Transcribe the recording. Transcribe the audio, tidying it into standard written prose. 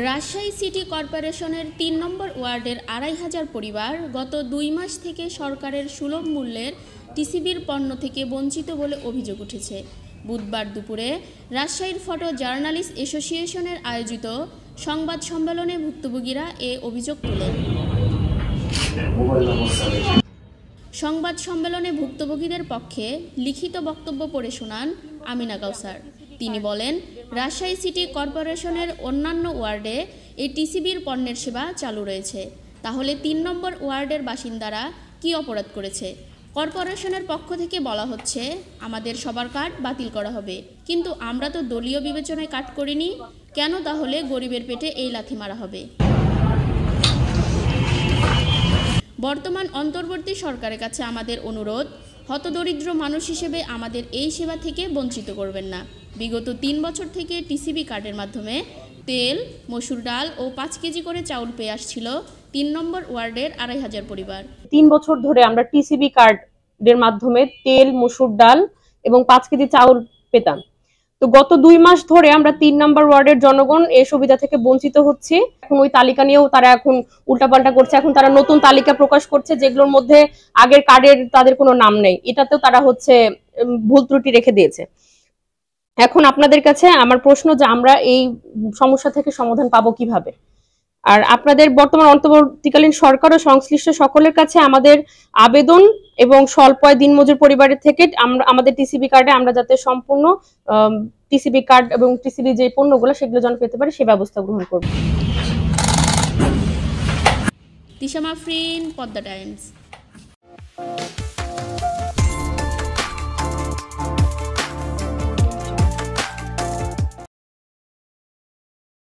Rajshahi city কর্পোরেশনের ৩ নম্বর ওয়ার্ডের ২৫০০ পরিবার গত ২ মাস থেকে সরকারের সুলভ মূল্যের টিসিবির পণ্য থেকে বঞ্চিত বলে অভিযোগ উঠেছে। বুধবার দুপুরে রাজশাহীর ফটো জার্নালিস্ট অ্যাসোসিয়েশনের আয়োজিত সংবাদ সম্মেলনে ভুক্তভোগীরা এ অভিযোগ তোলেন। সংবাদ সম্মেলনে ভুক্তভোগীদের পক্ষে লিখিত বক্তব্য পড়ে শোনান আমিনা কাউসার। তিনি বলেন, রাজশাহী সিটি কর্পোরেশনের অন্যান্য ওয়ার্ডে এই টিসিবির পণ্যের সেবা চালু রয়েছে, তাহলে ৩ নম্বর ওয়ার্ডের বাসিন্দারা কি অপরাধ করেছে? কর্পোরেশনের পক্ষ থেকে বলা হচ্ছে আমাদের সবার কার্ড বাতিল করা হবে, কিন্তু আমরা তো দলীয় বিবেচনায় কাট করিনি, কেন তাহলে গরিবের পেটে এই লাথি মারা হবে? বর্তমান অন্তর্বর্তী সরকারের কাছে আমাদের অনুরোধ, হতদরিদ্র মানুষ হিসেবে আমাদের এই সেবা থেকে বঞ্চিত করবেন না। বিগত ৩ বছর থেকে টিসিবি কার্ডের মাধ্যমে তেল, মসুর ডাল ও ৫ কেজি করে চাউল পেয়ে আসছিল ৩ নম্বর ওয়ার্ডের ২৫০০ পরিবার। ৩ বছর ধরে আমরা টিসিবি কার্ডের মাধ্যমে তেল, মসুর ডাল এবং ৫ কেজি চাউল পেতাম। তো গত ২ মাস ধরে আমরা ৩ নম্বর ওয়ার্ডের জনগণ এই সুবিধা থেকে বঞ্চিত হচ্ছে। এখন ওই তালিকা নিয়েও তারা এখন উল্টাপাল্টা করছে। এখন তারা নতুন তালিকা প্রকাশ করছে যেগুলোর মধ্যে আগের কার্ডের তাদের কোনো নাম নেই। এটাতেও তারা ভুল ত্রুটি রেখে দিয়েছে। এখন আপনাদের কাছে আমার প্রশ্ন যে আমরা এই সমস্যা থেকে সমাধান পাবো কিভাবে? আর আপনাদের বর্তমান অন্তর্বর্তীকালীন সরকার ও সংশ্লিষ্ট সকলের কাছে আমাদের আবেদন এবং স্বল্প আয় দিনমজুর পরিবারের থেকে আমাদের টিসিবি কার্ডে আমরা যাতে সম্পূর্ণ টিসিবি কার্ড এবং টিসিবি যে পণ্যগুলো সেগুলো যেন পেতে পারি সে ব্যবস্থা গ্রহণ করব। তিশা মাফরিন, পদ্মা টাইমস।